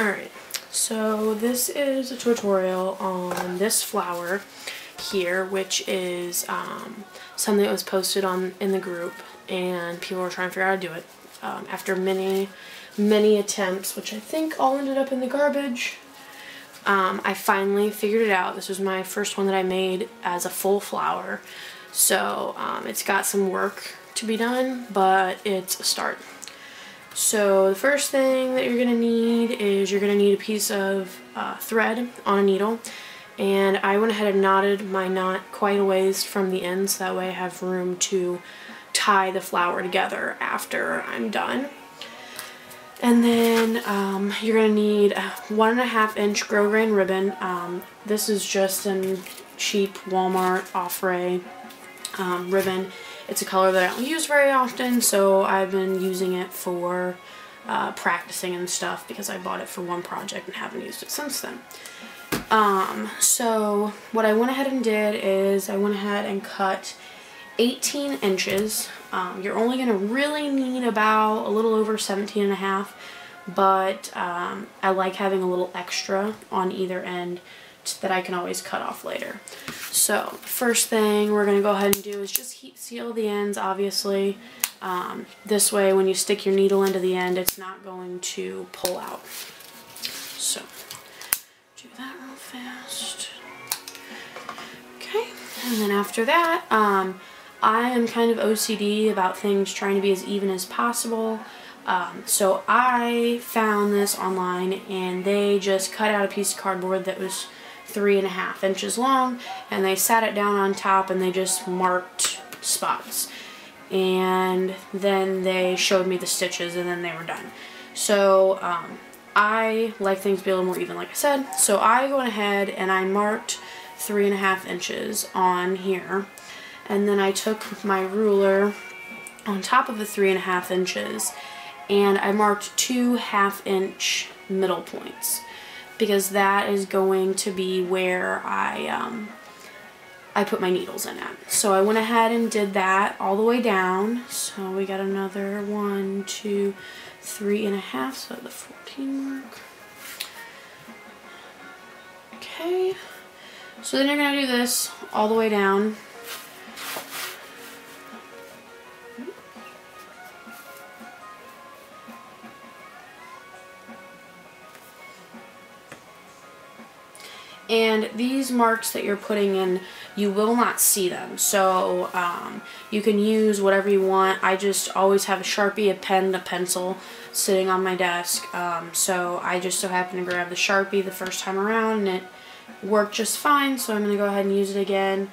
Alright, so this is a tutorial on this flower here, which is something that was posted in the group, and people were trying to figure out how to do it. After many attempts, which I think all ended up in the garbage, I finally figured it out. This was my first one that I made as a full flower, so it's got some work to be done, but it's a start. So the first thing that you're going to need is you're going to need a piece of thread on a needle, and I went ahead and knotted my knot quite a ways from the end, so that way I have room to tie the flower together after I'm done. And then you're going to need a 1.5 inch grosgrain ribbon. This is just a cheap Walmart Offray ribbon. It's a color that I don't use very often, so I've been using it for practicing and stuff because I bought it for one project and haven't used it since then. So what I went ahead and did is I went ahead and cut 18 inches. You're only going to really need about a little over 17.5, but I like having a little extra on either end that I can always cut off later. So first thing we're going to go ahead and do is just heat seal the ends, obviously. This way when you stick your needle into the end, it's not going to pull out. So do that real fast. Okay, and then after that, I am kind of OCD about things trying to be as even as possible. So I found this online, and they just cut out a piece of cardboard that was 3.5 inches long, and they sat it down on top and they just marked spots, and then they showed me the stitches, and then they were done. So I like things to be a little more even, like I said, so I went ahead and I marked 3.5 inches on here, and then I took my ruler on top of the 3.5 inches and I marked 2 1/2-inch middle points, because that is going to be where I put my needles in at. So I went ahead and did that all the way down. So we got another 1, 2, 3.5, so the 14 mark. Okay, so then you're going to do this all the way down. And these marks that you're putting in, you will not see them, so you can use whatever you want. I just always have a Sharpie, a pen, a pencil sitting on my desk, so I just so happened to grab the Sharpie the first time around, and it worked just fine, so I'm going to go ahead and use it again.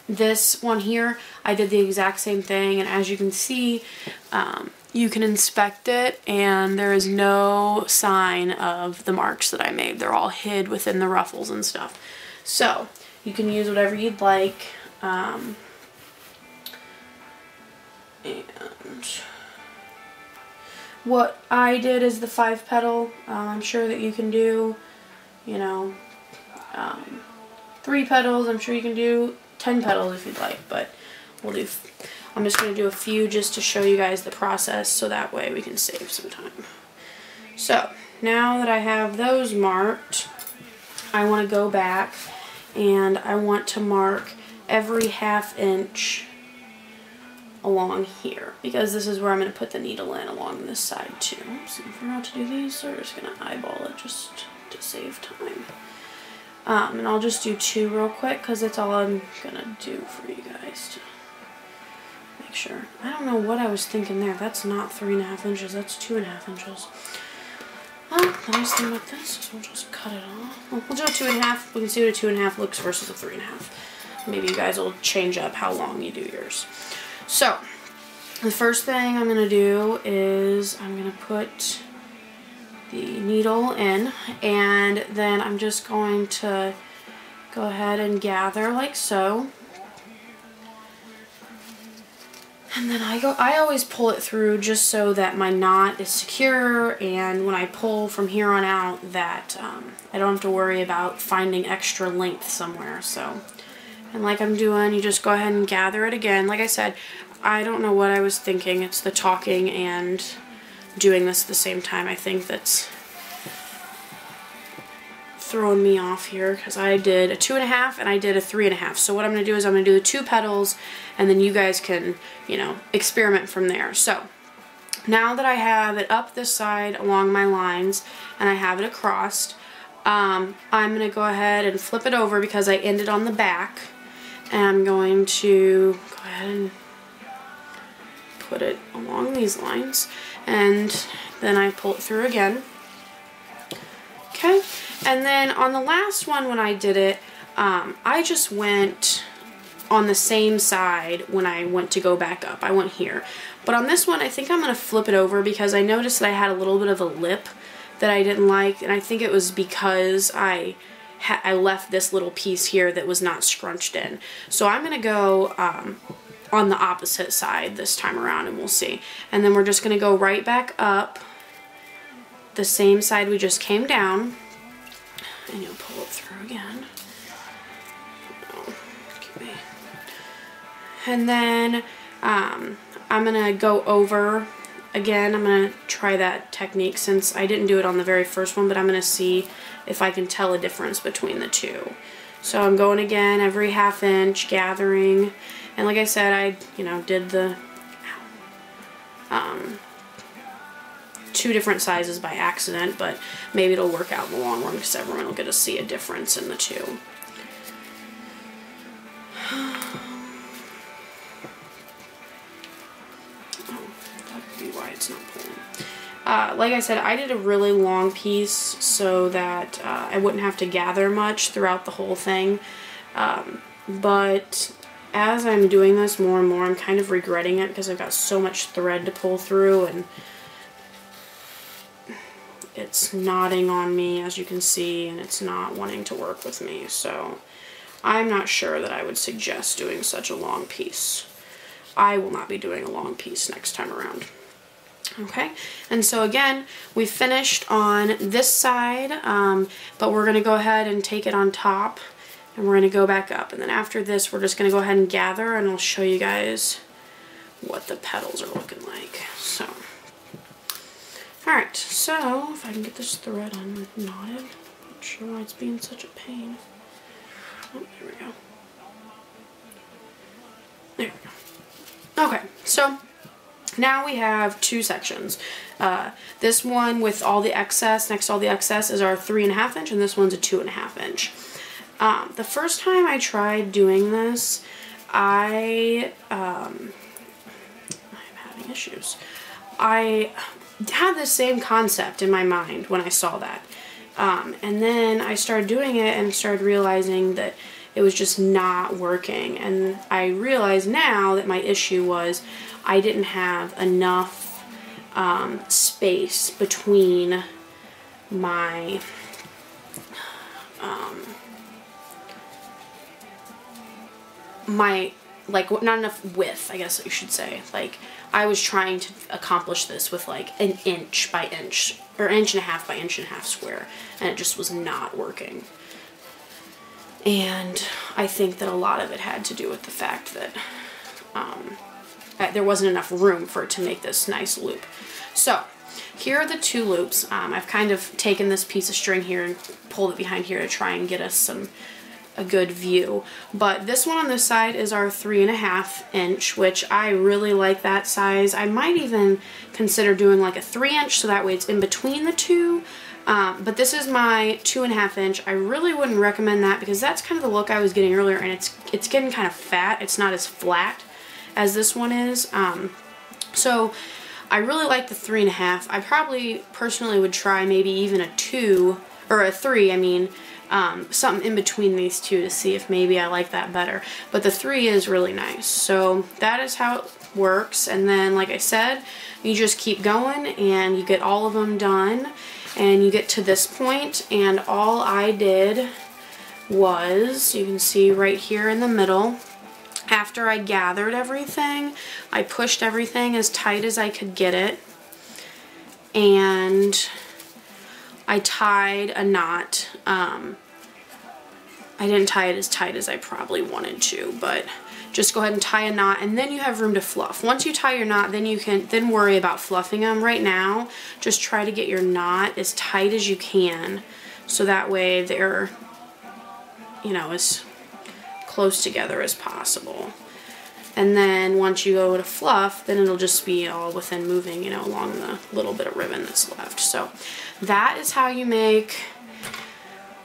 This one here, I did the exact same thing, and as you can see, you can inspect it, and there is no sign of the marks that I made. They're all hid within the ruffles and stuff. So you can use whatever you'd like. And what I did is the 5-petal. I'm sure that you can do, 3 petals. I'm sure you can do 10 petals if you'd like, but I'm just going to do a few just to show you guys the process, so that way we can save some time. So now that I have those marked, I want to go back and I want to mark every 1/2 inch along here, because this is where I'm going to put the needle in along this side too. So if we're not to do these, so we're just going to eyeball it just to save time. And I'll just do 2 real quick, because that's all I'm going to do for you guys to make sure. I don't know what I was thinking there. That's not 3.5 inches, that's 2.5 inches. Well, the nice thing about this is we'll just cut it off. We'll do a 2.5. We can see what a 2.5 looks versus a 3.5. Maybe you guys will change up how long you do yours. So, the first thing I'm going to do is I'm going to put the needle in, and then I'm just going to go ahead and gather like so. And then I always pull it through just so that my knot is secure, and when I pull from here on out that I don't have to worry about finding extra length somewhere. So, and like I'm doing, you just go ahead and gather it again. Like I said, I don't know what I was thinking. It's the talking and doing this at the same time. I think that's throwing me off here because I did a 2.5 and I did a 3.5. So what I'm going to do is I'm going to do the 2 petals, and then you guys can, you know, experiment from there. So now that I have it up this side along my lines and I have it across, I'm going to go ahead and flip it over because I ended on the back, and I'm going to go ahead and put it along these lines, and then I pull it through again. Okay, and then on the last one when I did it, I just went on the same side when I went to go back up. I went here. But on this one, I think I'm going to flip it over because I noticed that I had a little bit of a lip that I didn't like, and I think it was because I left this little piece here that was not scrunched in. So I'm going to go on the opposite side this time around, and we'll see. And then we're just going to go right back up the same side we just came down, and you'll pull it through again. Oh, okay. And then I'm gonna go over again. I'm gonna try that technique since I didn't do it on the very first one, but I'm gonna see if I can tell a difference between the two. So I'm going again every 1/2 inch, gathering, and like I said, I did the 2 different sizes by accident, but maybe it'll work out in the long run because everyone will get to see a difference in the 2. Oh, that could be why it's not pulling. Like I said, I did a really long piece so that I wouldn't have to gather much throughout the whole thing, but as I'm doing this more and more, I'm kind of regretting it because I've got so much thread to pull through, and it's knotting on me, as you can see, and it's not wanting to work with me. So I'm not sure that I would suggest doing such a long piece. I will not be doing a long piece next time around. Okay, and so again, we finished on this side, but we're going to go ahead and take it on top, and we're going to go back up. And then after this, we're just going to go ahead and gather, and I'll show you guys what the petals are looking like. So. Alright, so if I can get this thread unknotted, not sure why it's being such a pain. Oh, there we go. There we go. Okay, so now we have 2 sections. This one with all the excess, next to all the excess, is our 3.5 inch, and this one's a 2.5 inch. The first time I tried doing this, I'm having issues. I had the same concept in my mind when I saw that. And then I started doing it and started realizing that it was just not working. And I realize now that my issue was I didn't have enough space between my like, not enough width, I guess you should say. Like, I was trying to accomplish this with like an inch by inch, or 1.5 inch by 1.5 inch square, and it just was not working. And I think that a lot of it had to do with the fact that there wasn't enough room for it to make this nice loop. So here are the 2 loops. I've kind of taken this piece of string here and pulled it behind here to try and get us a good view. But this one on this side is our 3.5 inch, which I really like that size. I might even consider doing like a 3 inch so that way it's in between the 2. But this is my 2.5 inch. I really wouldn't recommend that because that's kind of the look I was getting earlier, and it's getting kind of fat. It's not as flat as this one is. So I really like the 3.5. I probably personally would try maybe even a 2 or a 3. I mean, something in between these 2 to see if maybe I like that better. But the 3 is really nice. So that is how it works. And then, like I said, you just keep going and you get all of them done. And you get to this point, and all I did was, you can see right here in the middle, after I gathered everything, I pushed everything as tight as I could get it, and I tied a knot. I didn't tie it as tight as I probably wanted to, but just go ahead and tie a knot, and then you have room to fluff. Once you tie your knot, then you can worry about fluffing them. Right now, just try to get your knot as tight as you can, so that way they're, you know, as close together as possible. And then once you go to fluff, then it'll just be all within moving, you know, along the little bit of ribbon that's left. So that is how you make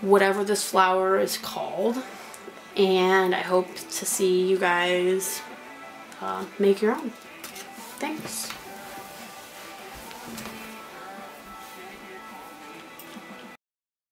whatever this flower is called. And I hope to see you guys make your own. Thanks.